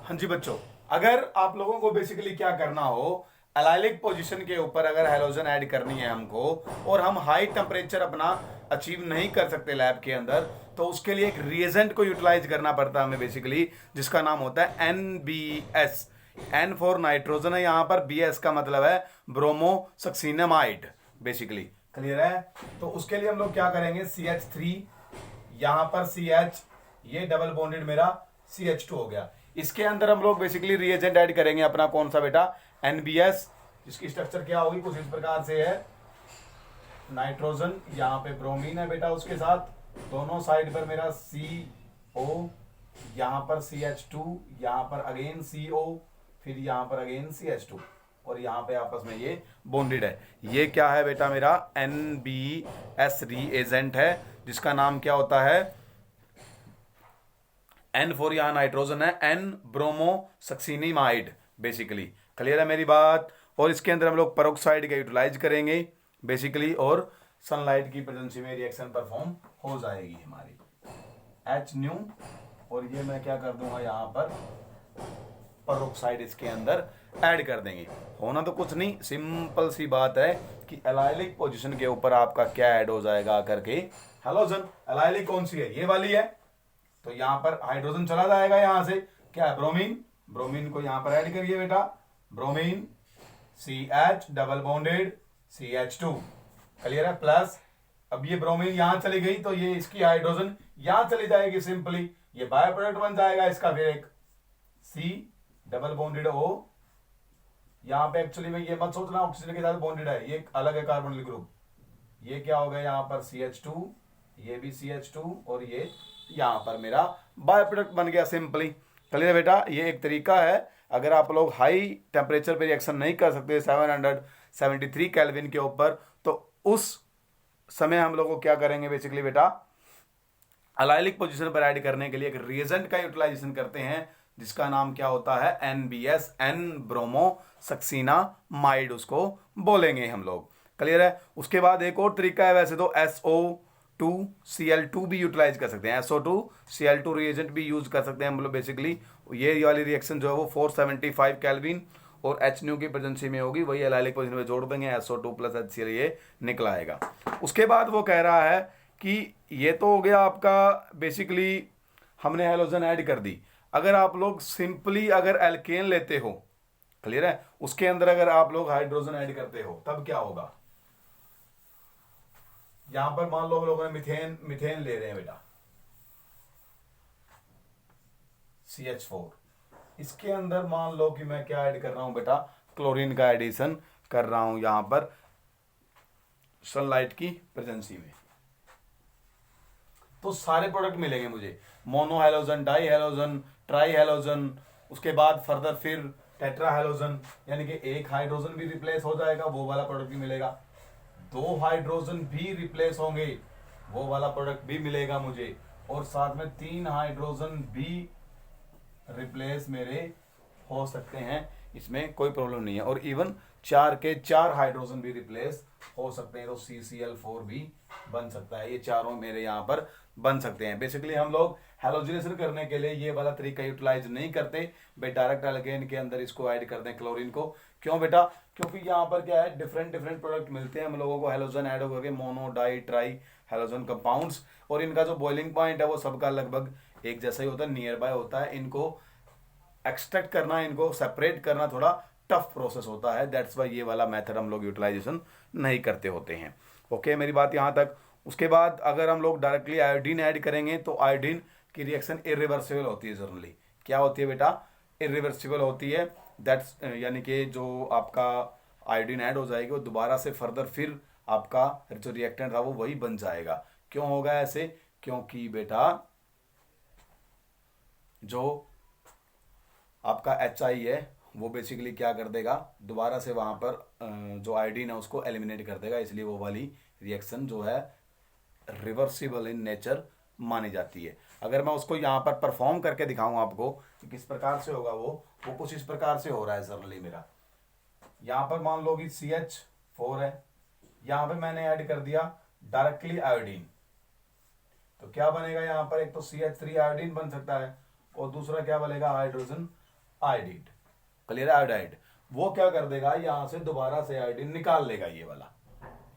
हाँ जी बच्चों, अगर आप लोगों को बेसिकली क्या करना हो, एलाइलिक पोजीशन के ऊपर अगर हैलोजन ऐड करनी है हमको, और हम हाई टेम्परेचर अपना अचीव नहीं कर सकते लैब के अंदर, तो उसके लिए एक रिएजेंट को यूटिलाइज करना पड़ता है हमें बेसिकली, जिसका नाम होता है NBS। एन फॉर नाइट्रोजन है यहाँ पर, BS का मतलब है ब्रोमो सक्सीनामाइड बेसिकली। क्लियर है? तो उसके लिए हम लोग क्या करेंगे, CH3 यहां पर CH, ये डबल बॉन्डेड मेरा CH2 हो गया। इसके अंदर हम लोग बेसिकली रिएजेंट ऐड करेंगे अपना, कौन सा बेटा, NBS, जिसकी स्ट्रक्चर क्या होगी, कुछ इस प्रकार से है। नाइट्रोजन, यहाँ पे ब्रोमीन है बेटा, उसके साथ दोनों साइड पर मेरा CO, यहाँ पर CH2, यहाँ पर अगेन CO, फिर यहाँ पर अगेन CH2, और यहाँ पे आपस में ये बॉन्डेड है। ये क्या है बेटा, मेरा NBS रिएजेंट है, जिसका नाम क्या होता है, N4 यहाँ नाइट्रोजन है, N ब्रोमो सक्सीनिमाइड बेसिकली। क्लियर है मेरी बात? और इसके अंदर हम लोग पेरोक्साइड का यूटिलाइज करेंगे बेसिकली, और सनलाइट की प्रेजेंसी में रिएक्शन परफॉर्म हो जाएगी हमारी H न्यू, और ये मैं क्या कर दूंगा यहाँ पर, पेरोक्साइड इसके अंदर ऐड कर देंगे। होना तो कुछ नहीं, सिंपल सी बात है कि एलाइलिक पोजीशन के ऊपर आपका क्या ऐड हो जाएगा करके, हैलोजन। एलाइलिक कौन सी है, ये वाली है, तो यहां पर हाइड्रोजन चला जाएगा, यहां से क्या है, ब्रोमीन। ब्रोमीन को यहां पर ऐड करिए बेटा, bromine CH double bonded CH2। Clear है? प्लस अब ये ब्रोमीन यहां चली गई, तो ये इसकी हाइड्रोजन यहां चली जाएगी सिंपली, ये बायो प्रोडक्ट बन जाएगा इसका, फिर एक C डबल बॉन्डेड O। यहां पे एक्चुअली में ये मत सोचना ऑक्सीजन के साथ बॉन्डेड है, ये अलग है कार्बोनिल ग्रुप। ये क्या हो गया यहाँ पर, CH2, ये भी CH2, और ये यहां पर मेरा बायो प्रोडक्ट बन गया सिंपली। क्लियर बेटा? ये एक तरीका है, अगर आप लोग हाई टेम्परेचर पे रिएक्शन नहीं कर सकते 773 केल्विन के ऊपर, तो उस समय हम लोग को क्या करेंगे बेसिकली बेटा, एलाइलिक पोजीशन पर ऐड करने के लिए एक रिएजेंट का यूटिलाइजेशन करते हैं, जिसका नाम क्या होता है, NBS, N ब्रोमो सक्सीनामाइड उसको बोलेंगे हम लोग। क्लियर है? उसके बाद एक और तरीका है, वैसे तो SO2Cl2 भी यूटिलाइज कर सकते हैं, SO2Cl2 रिएजेंट भी यूज कर सकते हैं हम लोग बेसिकली। ये वाली रिएक्शन जो है वो 475 केल्विन और H न्यू की प्रेजेंसी में होगी, वही एलाइलिक पोजीशन में जोड़ देंगे, SO2 प्लस HCl ये निकल आएगा। उसके बाद वो कह रहा है कि ये तो हो गया आपका बेसिकली, हमने हैलोजन ऐड कर दी। अगर आप लोग सिंपली अगर एल्केन लेते हो, क्लियर है, उसके अंदर अगर आप लोग हाइड्रोजन ऐड करते हो, तब क्या होगा, यहां पर मान लो हम लोगों ने मिथेन मिथेन ले रहे हैं बेटा, CH4, इसके अंदर मान लो कि मैं क्या ऐड कर रहा हूं बेटा, क्लोरीन का एडिशन कर रहा हूं यहां पर सनलाइट की प्रेजेंसी में, तो सारे प्रोडक्ट मिलेंगे मुझे, mono halogen, di halogen, tri halogen, उसके बाद फर्दर फिर टेट्रा हैलोजन, यानी कि एक हाइड्रोजन भी रिप्लेस हो जाएगा, वो वाला प्रोडक्ट भी मिलेगा, दो हाइड्रोजन भी रिप्लेस होंगे, वो वाला प्रोडक्ट भी मिलेगा मुझे, और साथ में 3 हाइड्रोजन भी रिप्लेस मेरे हो सकते हैं, इसमें कोई प्रॉब्लम नहीं है, और इवन 4 के 4 हाइड्रोजन भी रिप्लेस हो सकते हैं, तो CCl4 भी बन सकता है, ये चारों मेरे यहाँ पर बन सकते हैं। बेसिकली हम लोग हैलोजिनेशन करने के लिए ये वाला तरीका यूटिलाइज नहीं करते बे, डायरेक्ट एल्केन के अंदर इसको ऐड कर दें क्लोरीन को। क्यों बेटा? क्योंकि यहाँ पर क्या है, डिफरेंट डिफरेंट प्रोडक्ट मिलते हैं हम लोगों को हैलोजन ऐड होकर के, mono, di, tri halogen compounds, और इनका जो बॉइलिंग पॉइंट है वो सबका लगभग एक जैसा ही होता है, नियर बाय होता है। इनको एक्सट्रैक्ट करना, इनको सेपरेट करना थोड़ा टफ प्रोसेस होता है, दैट्स वाई ये वाला मेथड हम लोग यूटिलाइजेशन नहीं करते होते हैं। ओके, मेरी बात यहाँ तक। उसके बाद अगर हम लोग डायरेक्टली आयोडीन ऐड करेंगे, तो आयोडीन की रिएक्शन इरिवर्सिबल होती है जनरली। क्या होती है बेटा? इरिवर्सिबल होती है, दैट्स यानी कि जो आपका आयोडीन ऐड हो जाएगी वो दोबारा से फर्दर फिर आपका जो रिएक्टेंट था वो वही बन जाएगा। क्यों होगा ऐसे? क्योंकि बेटा जो आपका HI है वो बेसिकली क्या कर देगा, दोबारा से वहां पर जो आयोडीन है उसको एलिमिनेट कर देगा, इसलिए वो वाली रिएक्शन जो है रिवर्सिबल इन नेचर मानी जाती है। अगर मैं उसको यहाँ पर परफॉर्म करके दिखाऊं आपको कि किस प्रकार से होगा, वो कुछ इस प्रकार से हो रहा है जनरली मेरा। यहाँ पर मान लो कि CH4 है, यहाँ पे मैंने ऐड कर दिया डायरेक्टली आयोडीन, तो क्या बनेगा यहाँ पर, एक तो CH3 आयोडीन बन सकता है, और दूसरा क्या बनेगा, हाइड्रोजन आयोडीड, क्लियर है, आयोडाइड। वो क्या कर देगा, यहां से दोबारा से आयोडीन निकाल लेगा, ये वाला,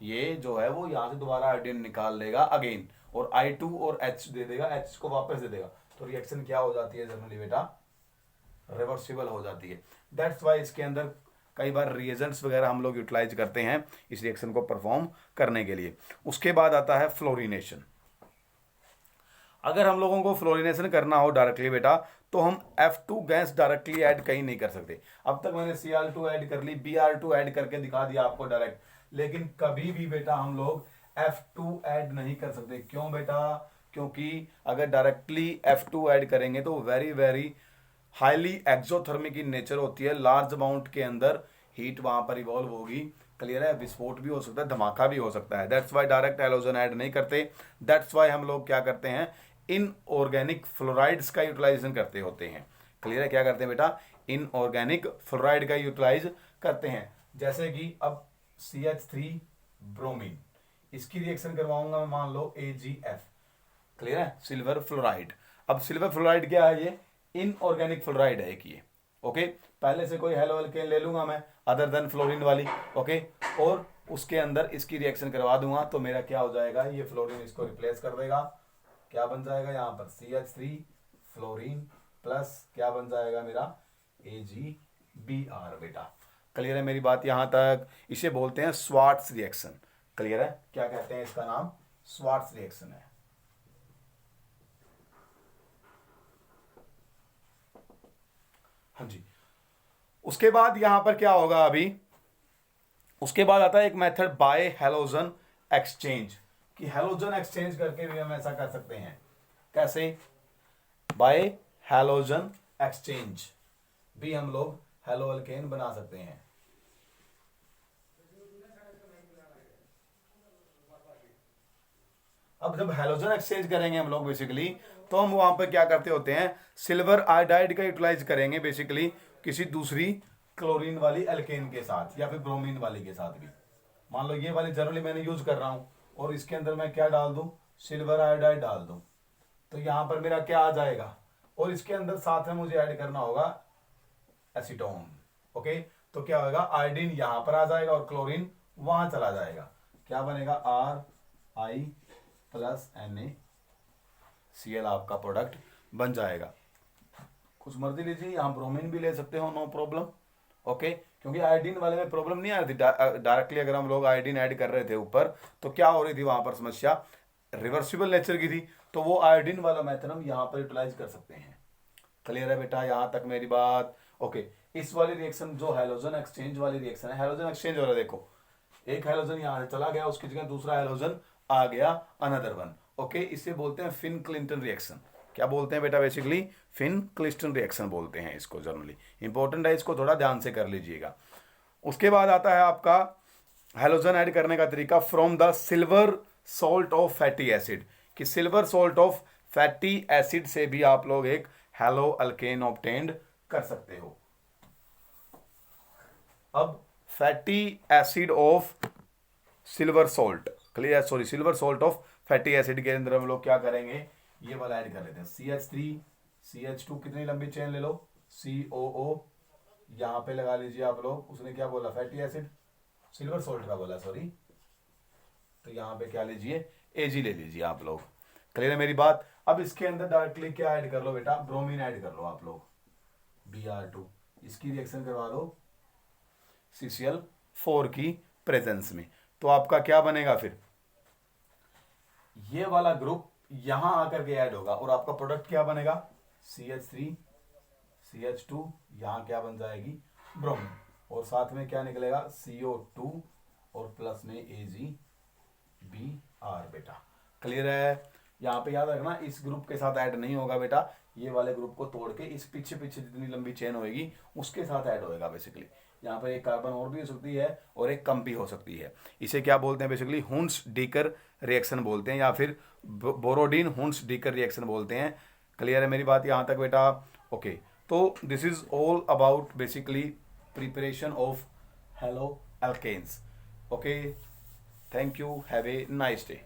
ये जो है वो यहां से दोबारा आयोडीन निकाल लेगा अगेन, और I2 और H दे देगा, H को वापस दे देगा। तो रिएक्शन क्या हो जाती है जनरली बेटा, रिवर्सिबल हो जाती है। दैट्स वाई इसके अंदर कई बार रिएजेंट्स वगैरह हम लोग यूटिलाइज करते हैं इस रिएक्शन को परफॉर्म करने के लिए। उसके बाद आता है फ्लोरिनेशन। अगर हम लोगों को फ्लोरिनेशन करना हो डायरेक्टली बेटा, तो हम F2 गैस डायरेक्टली ऐड कहीं नहीं कर सकते। अब तक मैंने Cl2 ऐड कर ली, Br2 ऐड करके दिखा दिया आपको डायरेक्ट, लेकिन कभी भी बेटा हम लोग F2 ऐड नहीं कर सकते। क्यों बेटा, क्योंकि अगर डायरेक्टली F2 ऐड करेंगे तो very very highly exothermic in nature होती है, लार्ज अमाउंट के अंदर हीट वहां पर इवॉल्व होगी, क्लियर है, विस्फोट भी हो सकता है, धमाका भी हो सकता है। That's why direct halogen add नहीं करते। दैट्स वाई हम लोग क्या करते हैं, इन ऑर्गेनिक फ्लोराइड्स का यूटिलाइजेशन करते होते हैं, क्लियर है, क्या करते हैं बेटा, इन ऑर्गेनिक फ्लोराइड का यूटिलाइज करते हैं। जैसे कि अब CH3 ब्रोमीन, इसकी रिएक्शन करवाऊंगा मैं, मान लो AgF, क्लियर है, सिल्वर फ्लोराइड। अब सिल्वर फ्लोराइड क्या है, ये इनऑर्गेनिक फ्लोराइड है एक ये, ओके। पहले से कोई हेलो अल्केन ले लूंगा मैं अदर देन फ्लोरीन वाली, ओके, और उसके अंदर इसकी रिएक्शन करवा दूंगा, तो मेरा क्या हो जाएगा, ये फ्लोरीन इसको रिप्लेस कर देगा, क्या बन जाएगा यहाँ पर CH3 फ्लोरीन प्लस क्या बन जाएगा मेरा AgBr बेटा, क्लियर है मेरी बात यहाँ तक। इसे बोलते हैं स्वार्ट्स रिएक्शन, क्लियर है, क्या कहते हैं इसका नाम, स्वार्ट्स रिएक्शन है। हाँ जी। उसके बाद यहां पर क्या होगा, अभी उसके बाद आता है एक मेथड बाय हैलोजन एक्सचेंज, कि हैलोजन एक्सचेंज करके भी हम ऐसा कर सकते हैं। कैसे, बाय हैलोजन एक्सचेंज भी हम लोग हेलो अल्केन बना सकते हैं। अब जब हैलोजन एक्सचेंज करेंगे हम लोग बेसिकली, तो हम वहां पर क्या करते होते हैं, सिल्वर आयोडाइड का यूटिलाइज करेंगे बेसिकली किसी दूसरी क्लोरीन वाली अल्केन के साथ या फिर ब्रोमीन वाली के साथ भी। मान लो ये वाली जनरली मैंने यूज कर रहा हूं, और इसके अंदर मैं क्या डाल दूं, सिल्वर आयोडाइड डाल दूं, तो यहां पर मेरा क्या आ जाएगा, और इसके अंदर साथ में मुझे ऐड करना होगा एसीटोन, ओके। तो क्या होगा, आयोडीन यहां पर आ जाएगा और क्लोरीन वहां चला जाएगा, क्या बनेगा, RI प्लस NaCl आपका प्रोडक्ट बन जाएगा। कुछ मर्जी लीजिए, यहां ब्रोमीन भी ले सकते हो, नो प्रॉब्लम, ओके। क्योंकि आयोडीन वाले में प्रॉब्लम नहीं आ रही थी, डायरेक्टली अगर हम लोग आयोडीन ऐड कर रहे थे ऊपर, तो क्या हो रही थी वहां पर समस्या, रिवर्सिबल नेचर की थी, तो वो आयोडीन वाला मेथड हम यहां पर यूटिलाइज कर सकते हैं। क्लियर है बेटा यहां तक मेरी बात, ओके। इस वाली रिएक्शन जो हैलोजन एक्सचेंज वाली रिएक्शन है, हैलोजन एक्सचेंज हो रहा है, देखो एक हैलोजन यहां से चला गया, उसकी जगह दूसरा हैलोजन आ गया, अनदर वन, ओके। इसे बोलते हैं फिन क्लिंटन रिएक्शन। क्या बोलते हैं बेटा, बेसिकली फिन क्लिंटन रिएक्शन बोलते हैं इसको, जनरली इंपॉर्टेंट है, इसको थोड़ा ध्यान से कर लीजिएगा। उसके बाद आता है आपका हैलोजन ऐड करने का तरीका, from the silver salt of fatty acid, कि silver salt of fatty acid से भी आप लोग एक हेलो अल्केन ऑब्टेन्ड कर सकते हो। अब fatty acid of silver salt, clear, sorry silver salt of fatty acid के अंदर हम लोग क्या करेंगे, ये वाला ऐड कर लेते हैं, CH3 CH2, कितनी लंबी चेन ले लो, COO यहां पे लगा लीजिए आप लोग, उसने क्या बोला, फैटी एसिड, सिल्वर सॉल्ट का बोला, सॉरी, तो यहां पे क्या लीजिए, Ag ले लीजिए आप लोग, क्लियर है मेरी बात। अब इसके अंदर डायरेक्टली क्या ऐड कर लो बेटा, ब्रोमीन ऐड कर लो आप लोग, Br2, इसकी रिएक्शन करवा दो CCl4 की प्रेजेंस में, तो आपका क्या बनेगा, फिर ये वाला ग्रुप यहां आकर के ऐड होगा, और आपका प्रोडक्ट क्या बनेगा, CH3 CH2, यहां क्या बन जाएगी, ब्रोमीन, और साथ में क्या निकलेगा, CO2 और प्लस में AgBr बेटा, क्लियर है। यहां पे याद रखना इस ग्रुप के साथ ऐड नहीं होगा बेटा, ये वाले ग्रुप को तोड़ के इस पीछे पीछे जितनी लंबी चेन होगी उसके साथ ऐड होएगा बेसिकली। यहाँ पर एक कार्बन और भी हो सकती है और एक कम भी हो सकती है। इसे क्या बोलते हैं बेसिकली, हुंस डीकर रिएक्शन बोलते हैं, या फिर बोरोडीन हुंस डीकर रिएक्शन बोलते हैं। क्लियर है मेरी बात यहाँ तक बेटा, ओके। तो this is all about basically preparation of haloalkanes, okay. Thank you, have a nice day.